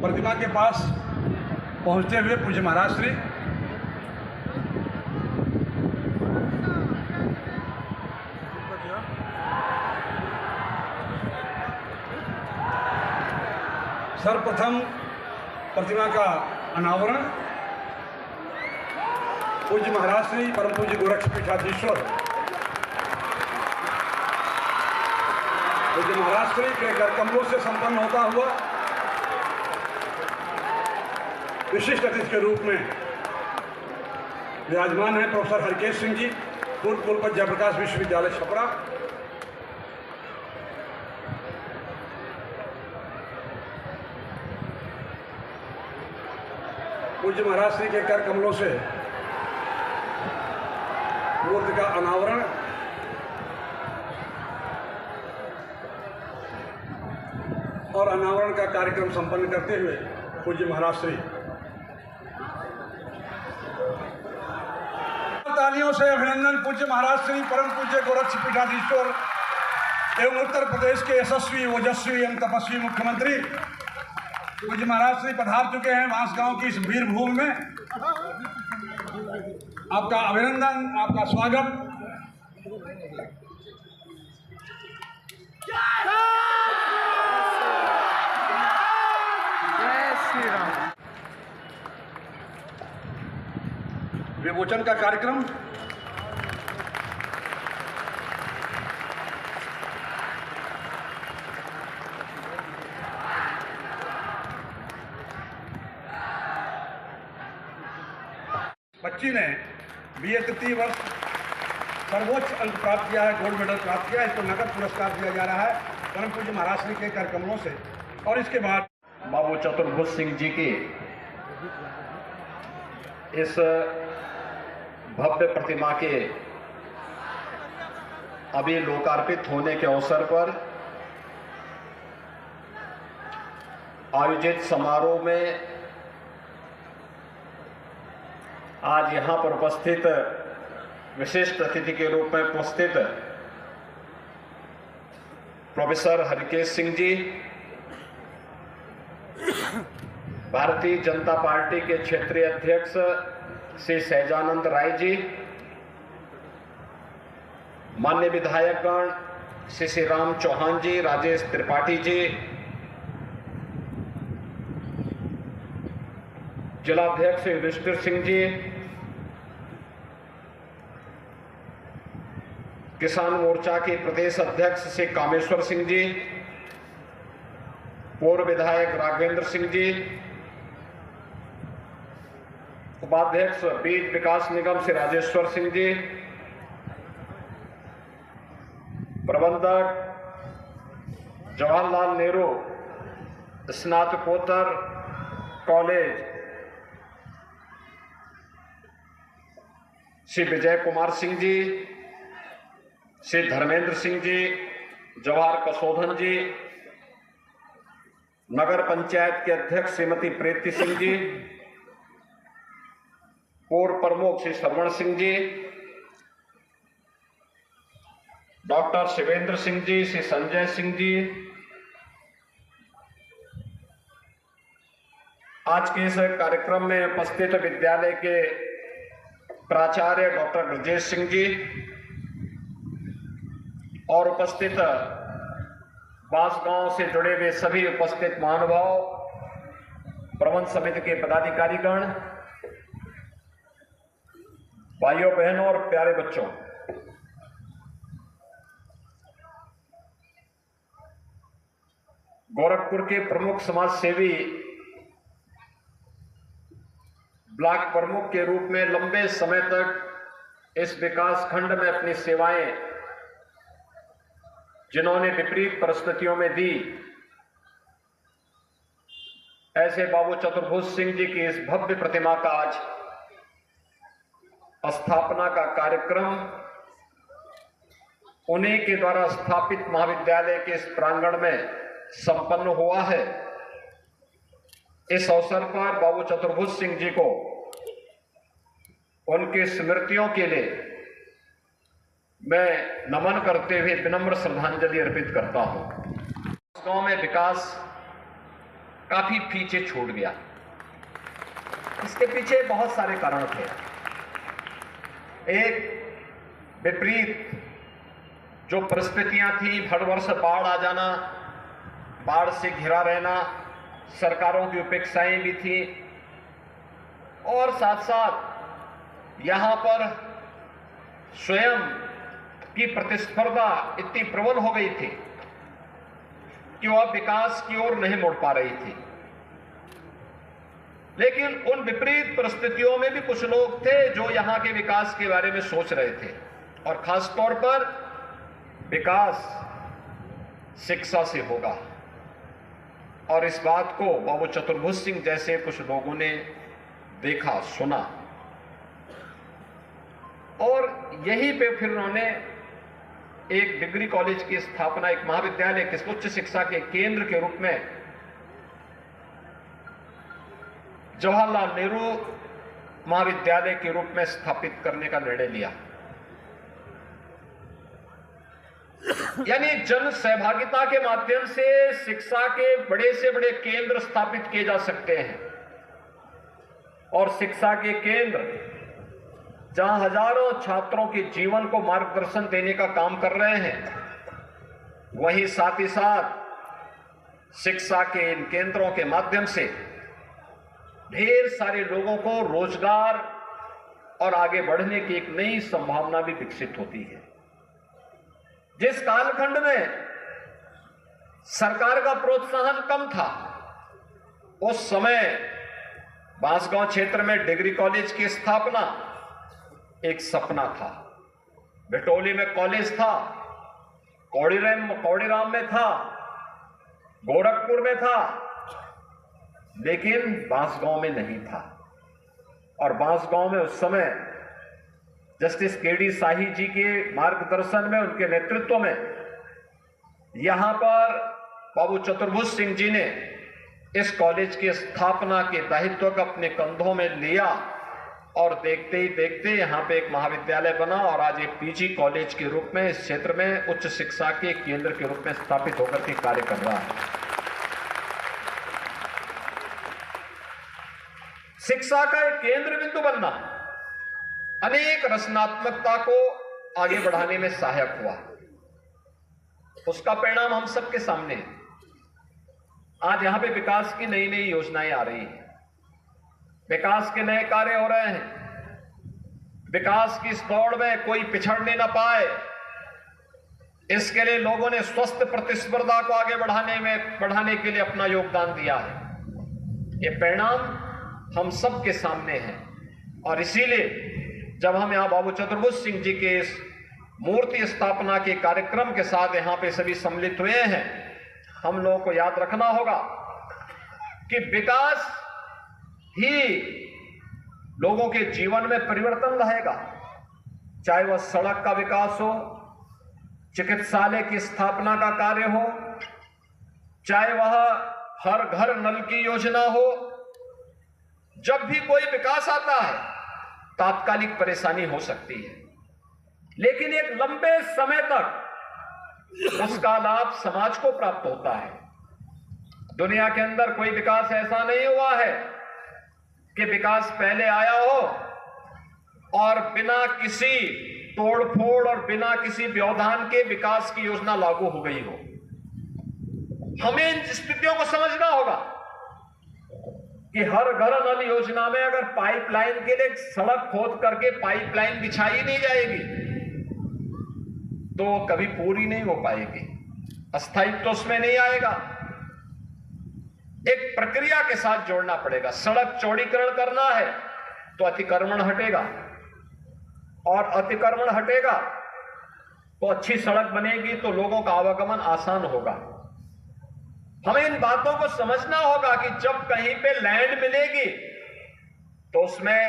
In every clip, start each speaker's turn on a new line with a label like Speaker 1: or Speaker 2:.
Speaker 1: प्रतिमा के पास पहुंचते हुए पूज्य महाराज श्री सर्वप्रथम प्रतिमा का अनावरण पूज्य महाराज श्री परम पूज्य गोरक्षपीठाधीश्वर पूज्य महाराज श्री के कर कमलों से संपन्न होता हुआ विशिष्ट अतिथि के रूप में विराजमान है प्रोफेसर हरकेश सिंह जी, पूर्व कुलपति जयप्रकाश विश्वविद्यालय छपरा। पूज्य महाराज श्री के कर कमलों से मूर्ति का अनावरण और अनावरण का कार्यक्रम संपन्न करते हुए पूज्य महाराज श्री तालियों से अभिनंदन पूज्य महाराज श्री परम पूज्य गोरक्षपीठाधीश्वर एवं उत्तर प्रदेश के यशस्वी ओजस्वी एवं तपस्वी मुख्यमंत्री पूज्य महाराज श्री पधार चुके हैं बांसगांव की इस वीर भूमि में। आपका अभिनंदन, आपका स्वागत। विमोचन का कार्यक्रम बच्ची ने बीए तृतीय वर्ष सर्वोच्च अंक प्राप्त किया है, गोल्ड मेडल प्राप्त किया है। इसको नगद पुरस्कार दिया जा रहा है परम पूज्य महाराज श्री के कर कमलों से। और इसके बाद
Speaker 2: बाबू चतुर्भुज सिंह जी की इस भव्य प्रतिमा के अभी लोकार्पित होने के अवसर पर आयोजित समारोह में आज यहां पर उपस्थित विशिष्ट अतिथि के रूप में उपस्थित प्रोफेसर हरकेश सिंह जी, भारतीय जनता पार्टी के क्षेत्रीय अध्यक्ष श्री सहजानंद राय जी, माननीय विधायकगण श्री राम चौहान जी, राजेश त्रिपाठी जी, जिलाध्यक्ष युधिष्ठिर सिंह जी, किसान मोर्चा के प्रदेश अध्यक्ष श्री कामेश्वर सिंह जी, पूर्व विधायक राघवेंद्र सिंह जी, उपाध्यक्ष बीज विकास निगम श्री राजेश्वर सिंह जी, प्रबंधक जवाहरलाल नेहरू स्नातकोत्तर कॉलेज श्री विजय कुमार सिंह जी, श्री धर्मेंद्र सिंह जी, जवाहर कसोधन जी, नगर पंचायत के अध्यक्ष श्रीमती प्रीति सिंह जी, पूर्व प्रमुख श्री श्रवण सिंह जी, डॉक्टर शिवेंद्र सिंह जी, श्री संजय सिंह जी, आज के इस कार्यक्रम में उपस्थित विद्यालय के प्राचार्य डॉक्टर ब्रजेश सिंह जी और उपस्थित बांसगांव से जुड़े हुए सभी उपस्थित महानुभाव, प्रबंध समिति के पदाधिकारीगण, भाइयों बहनों और प्यारे बच्चों, गोरखपुर के प्रमुख समाज सेवी ब्लॉक प्रमुख के रूप में लंबे समय तक इस विकास खंड में अपनी सेवाएं जिन्होंने विपरीत परिस्थितियों में दी, ऐसे बाबू चतुर्भुज सिंह जी की इस भव्य प्रतिमा का आज स्थापना का कार्यक्रम उन्हीं के द्वारा स्थापित महाविद्यालय के इस प्रांगण में संपन्न हुआ है। इस अवसर पर बाबू चतुर्भुज सिंह जी को उनकी स्मृतियों के लिए मैं नमन करते हुए विनम्र श्रद्धांजलि अर्पित करता हूं। गांव में विकास काफी पीछे छूट गया। इसके पीछे बहुत सारे कारण थे। एक, विपरीत जो परिस्थितियां थी, हर वर्ष बाढ़ आ जाना, बाढ़ से घिरा रहना, सरकारों की उपेक्षाएं भी थी, और साथ साथ यहां पर स्वयं की प्रतिस्पर्धा इतनी प्रबल हो गई थी कि वह विकास की ओर नहीं मुड़ पा रही थी। लेकिन उन विपरीत परिस्थितियों में भी कुछ लोग थे जो यहां के विकास के बारे में सोच रहे थे, और खासतौर पर विकास शिक्षा से होगा। और इस बात को बाबू चतुर्भुज सिंह जैसे कुछ लोगों ने देखा, सुना, और यहीं पे फिर उन्होंने एक डिग्री कॉलेज की स्थापना, एक महाविद्यालय के उच्च शिक्षा के केंद्र के रूप में जवाहरलाल नेहरू महाविद्यालय के रूप में स्थापित करने का निर्णय लिया। यानी जन सहभागिता के माध्यम से शिक्षा के बड़े से बड़े केंद्र स्थापित किए जा सकते हैं, और शिक्षा के केंद्र जहां हजारों छात्रों के जीवन को मार्गदर्शन देने का काम कर रहे हैं, वहीं साथ ही साथ शिक्षा के इन केंद्रों के माध्यम से ढेर सारे लोगों को रोजगार और आगे बढ़ने की एक नई संभावना भी विकसित होती है। जिस कालखंड में सरकार का प्रोत्साहन कम था, उस समय बांसगांव क्षेत्र में डिग्री कॉलेज की स्थापना एक सपना था। बिटोली में कॉलेज था, कौड़ीराम में था, गोरखपुर में था, लेकिन बांसगांव में नहीं था। और बांसगांव में उस समय जस्टिस केडी शाही जी के मार्गदर्शन में, उनके नेतृत्व में, यहां पर बाबू चतुर्भुज सिंह जी ने इस कॉलेज की स्थापना के दायित्व को अपने कंधों में लिया, और देखते ही देखते यहां पे एक महाविद्यालय बना, और आज एक पीजी कॉलेज के रूप में इस क्षेत्र में उच्च शिक्षा के केंद्र के रूप में स्थापित होकर के कार्य कर रहा है। शिक्षा का एक केंद्र बिंदु बनना अनेक रचनात्मकता को आगे बढ़ाने में सहायक हुआ। उसका परिणाम हम सबके सामने है। आज यहां पे विकास की नई नई योजनाएं आ रही हैं, विकास के नए कार्य हो रहे हैं। विकास की इस दौड़ में कोई पिछड़ने ना पाए, इसके लिए लोगों ने स्वस्थ प्रतिस्पर्धा को आगे बढ़ाने के लिए अपना योगदान दिया है। ये परिणाम हम सबके सामने है, और इसीलिए जब हम यहां बाबू चतुर्भुज सिंह जी के इस मूर्ति स्थापना के कार्यक्रम के साथ यहां पे सभी सम्मिलित हुए हैं, हम लोगों को याद रखना होगा कि विकास ही लोगों के जीवन में परिवर्तन लाएगा। चाहे वह सड़क का विकास हो, चिकित्सालय की स्थापना का कार्य हो, चाहे वह हर घर नल की योजना हो। जब भी कोई विकास आता है, तात्कालिक परेशानी हो सकती है, लेकिन एक लंबे समय तक उसका लाभ समाज को प्राप्त होता है। दुनिया के अंदर कोई विकास ऐसा नहीं हुआ है कि विकास पहले आया हो और बिना किसी तोड़फोड़ और बिना किसी व्यवधान के विकास की योजना लागू हो गई हो। हमें इन स्थितियों को समझना होगा कि हर घर नल योजना में अगर पाइपलाइन के लिए सड़क खोद करके पाइपलाइन बिछाई नहीं जाएगी तो कभी पूरी नहीं हो पाएगी, अस्थायित्व तो उसमें नहीं आएगा। एक प्रक्रिया के साथ जोड़ना पड़ेगा। सड़क चौड़ीकरण करना है तो अतिक्रमण हटेगा, और अतिक्रमण हटेगा तो अच्छी सड़क बनेगी, तो लोगों का आवागमन आसान होगा। हमें इन बातों को समझना होगा कि जब कहीं पे लैंड मिलेगी तो उसमें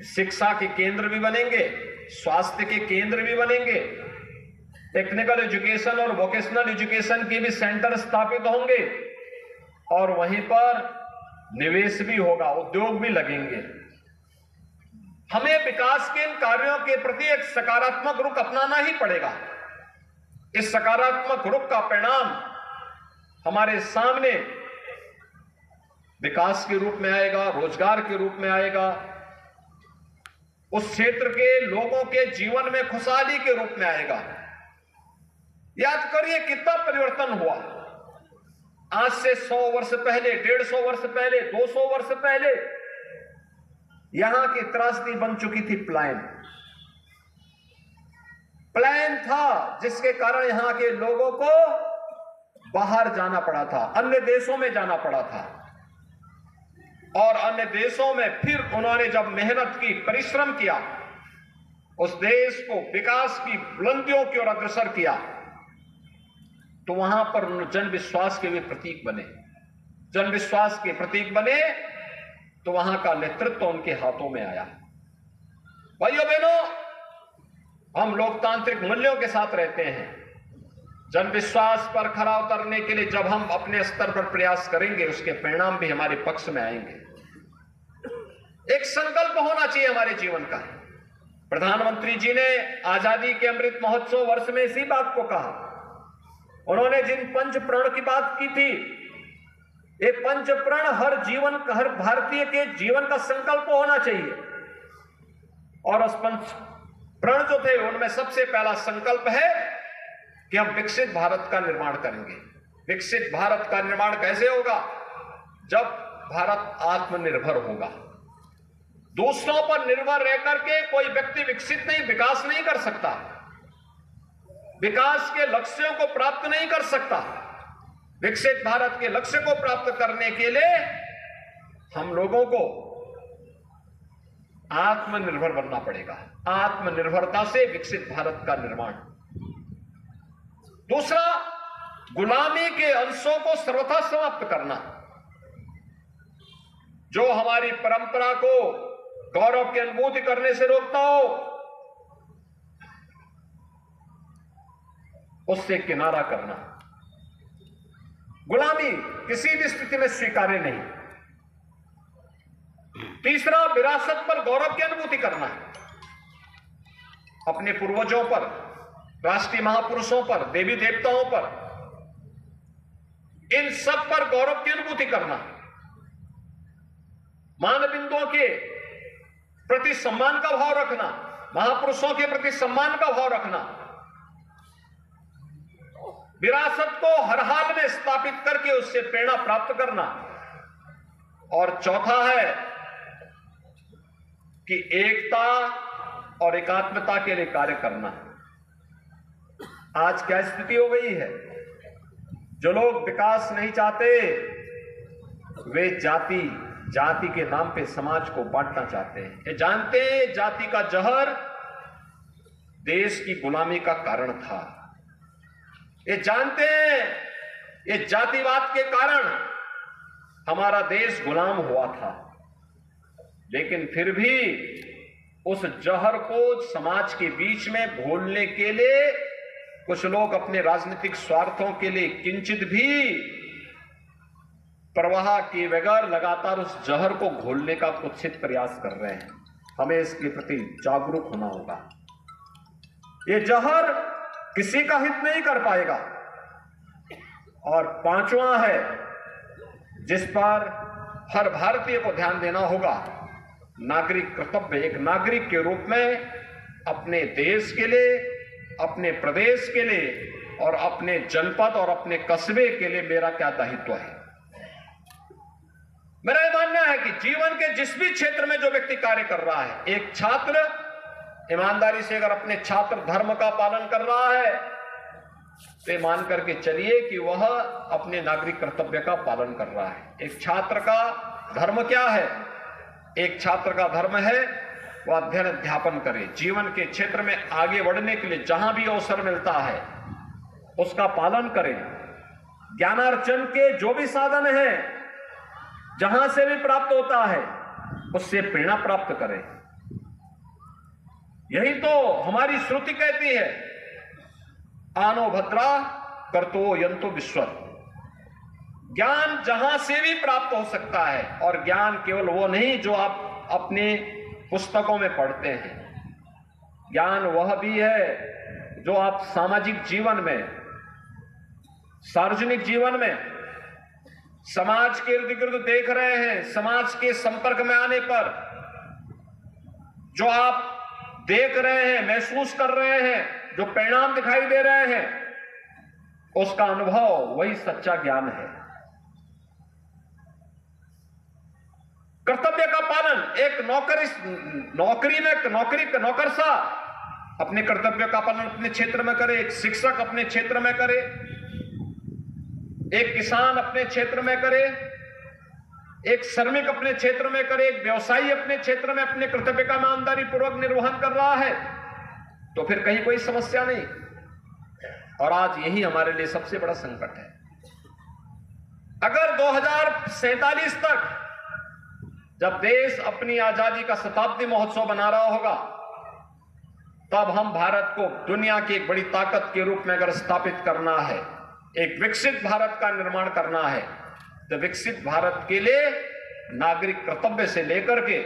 Speaker 2: शिक्षा के केंद्र भी बनेंगे, स्वास्थ्य के केंद्र भी बनेंगे, टेक्निकल एजुकेशन और वोकेशनल एजुकेशन के भी सेंटर स्थापित होंगे, और वहीं पर निवेश भी होगा, उद्योग भी लगेंगे। हमें विकास के इन कार्यों के प्रति एक सकारात्मक रुख अपनाना ही पड़ेगा। इस सकारात्मक रुख का परिणाम हमारे सामने विकास के रूप में आएगा, रोजगार के रूप में आएगा, उस क्षेत्र के लोगों के जीवन में खुशहाली के रूप में आएगा। याद करिए कितना परिवर्तन हुआ आज से 100 वर्ष पहले, 150 वर्ष पहले, 200 वर्ष पहले। यहां की त्रासदी बन चुकी थी प्लान था, जिसके कारण यहां के लोगों को बाहर जाना पड़ा था, अन्य देशों में जाना पड़ा था। और अन्य देशों में फिर उन्होंने जब मेहनत की, परिश्रम किया, उस देश को विकास की बुलंदियों की ओर अग्रसर किया, तो वहां पर जन विश्वास के भी प्रतीक बने। जन विश्वास के प्रतीक बने तो वहां का नेतृत्व उनके हाथों में आया। भाइयों बहनों, हम लोकतांत्रिक मूल्यों के साथ रहते हैं। जन विश्वास पर खरा उतरने के लिए जब हम अपने स्तर पर प्रयास करेंगे, उसके परिणाम भी हमारे पक्ष में आएंगे। एक संकल्प होना चाहिए हमारे जीवन का। प्रधानमंत्री जी ने आजादी के अमृत महोत्सव वर्ष में इसी बात को कहा। उन्होंने जिन पंच प्रण की बात की थी, ये पंच प्रण हर भारतीय के जीवन का संकल्प होना चाहिए। और उस पंच प्रण जो थे, उनमें सबसे पहला संकल्प है कि हम विकसित भारत का निर्माण करेंगे। विकसित भारत का निर्माण कैसे होगा? जब भारत आत्मनिर्भर होगा। दूसरों पर निर्भर रहकर के कोई व्यक्ति विकसित नहीं, विकास नहीं कर सकता, विकास के लक्ष्यों को प्राप्त नहीं कर सकता। विकसित भारत के लक्ष्य को प्राप्त करने के लिए हम लोगों को आत्मनिर्भर बनना पड़ेगा। आत्मनिर्भरता से विकसित भारत का निर्माण। दूसरा, गुलामी के अंशों को सर्वथा समाप्त करना। जो हमारी परंपरा को गौरव की अनुभूति करने से रोकता हो, उससे किनारा करना। गुलामी किसी भी स्थिति में स्वीकार्य नहीं। तीसरा, विरासत पर गौरव की अनुभूति करना। अपने पूर्वजों पर, राष्ट्रीय महापुरुषों पर, देवी देवताओं पर, इन सब पर गौरव की अनुभूति करना। मानबिंदुओं के प्रति सम्मान का भाव रखना, महापुरुषों के प्रति सम्मान का भाव रखना, विरासत को हर हाल में स्थापित करके उससे प्रेरणा प्राप्त करना। और चौथा है कि एकता और एकात्मता के लिए कार्य करना। आज क्या स्थिति हो गई है? जो लोग विकास नहीं चाहते, वे जाति के नाम पे समाज को बांटना चाहते हैं। ये जानते हैं जाति का जहर देश की गुलामी का कारण था। ये जानते हैं ये जातिवाद के कारण हमारा देश गुलाम हुआ था। लेकिन फिर भी उस जहर को समाज के बीच में घोलने के लिए कुछ लोग अपने राजनीतिक स्वार्थों के लिए किंचित भी परवाह किए बगैर लगातार उस जहर को घोलने का कुत्सित प्रयास कर रहे हैं। हमें इसके प्रति जागरूक होना होगा। ये जहर किसी का हित नहीं कर पाएगा। और पांचवा है, जिस पर हर भारतीय को ध्यान देना होगा, नागरिक कर्तव्य। एक नागरिक के रूप में अपने देश के लिए, अपने प्रदेश के लिए और अपने जनपद और अपने कस्बे के लिए मेरा क्या दायित्व है। मेरा यह मानना है कि जीवन के जिस भी क्षेत्र में जो व्यक्ति कार्य कर रहा है, एक छात्र ईमानदारी से अगर अपने छात्र धर्म का पालन कर रहा है तो मान करके चलिए कि वह अपने नागरिक कर्तव्य का पालन कर रहा है। एक छात्र का धर्म क्या है? एक छात्र का धर्म है वह अध्ययन अध्यापन करे, जीवन के क्षेत्र में आगे बढ़ने के लिए जहां भी अवसर मिलता है उसका पालन करे। ज्ञानार्जन के जो भी साधन है, जहां से भी प्राप्त होता है, उससे प्रेरणा प्राप्त करे। यही तो हमारी श्रुति कहती है, आनो भद्रा कर्तो यंतो विश्वत। ज्ञान जहां से भी प्राप्त हो सकता है, और ज्ञान केवल वो नहीं जो आप अपने पुस्तकों में पढ़ते हैं। ज्ञान वह भी है जो आप सामाजिक जीवन में, सार्वजनिक जीवन में, समाज के इर्द गिर्द देख रहे हैं, समाज के संपर्क में आने पर जो आप देख रहे हैं, महसूस कर रहे हैं, जो परिणाम दिखाई दे रहे हैं, उसका अनुभव वही सच्चा ज्ञान है। कर्तव्य का पालन, एक नौकर सा अपने कर्तव्य का पालन अपने क्षेत्र में करे, एक शिक्षक अपने क्षेत्र में करे, एक किसान अपने क्षेत्र में करे, एक श्रमिक अपने क्षेत्र में करे, एक व्यवसायी अपने क्षेत्र में अपने कर्तव्य का ईमानदारी पूर्वक निर्वहन कर रहा है, तो फिर कहीं कोई समस्या नहीं। और आज यही हमारे लिए सबसे बड़ा संकट है। अगर 2047 तक जब देश अपनी आजादी का शताब्दी महोत्सव मना रहा होगा, तब हम भारत को दुनिया की एक बड़ी ताकत के रूप में अगर स्थापित करना है, एक विकसित भारत का निर्माण करना है, तो विकसित भारत के लिए नागरिक कर्तव्य से लेकर के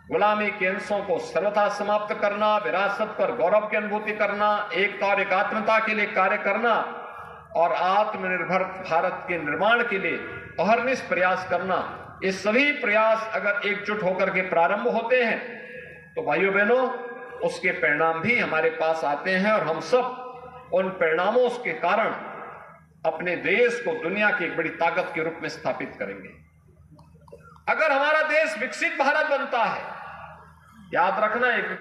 Speaker 2: गुलामी के अंशों को सर्वथा समाप्त करना, विरासत पर गौरव की अनुभूति करना, एकता और एकात्मता के लिए कार्य करना और आत्मनिर्भर भारत के निर्माण के लिए अहर्निश प्रयास करना, ये सभी प्रयास अगर एकजुट होकर के प्रारंभ होते हैं तो भाइयों बहनों उसके परिणाम भी हमारे पास आते हैं और हम सब उन परिणामों के कारण अपने देश को दुनिया की एक बड़ी ताकत के रूप में स्थापित करेंगे। अगर हमारा देश विकसित भारत बनता है, याद रखना, एक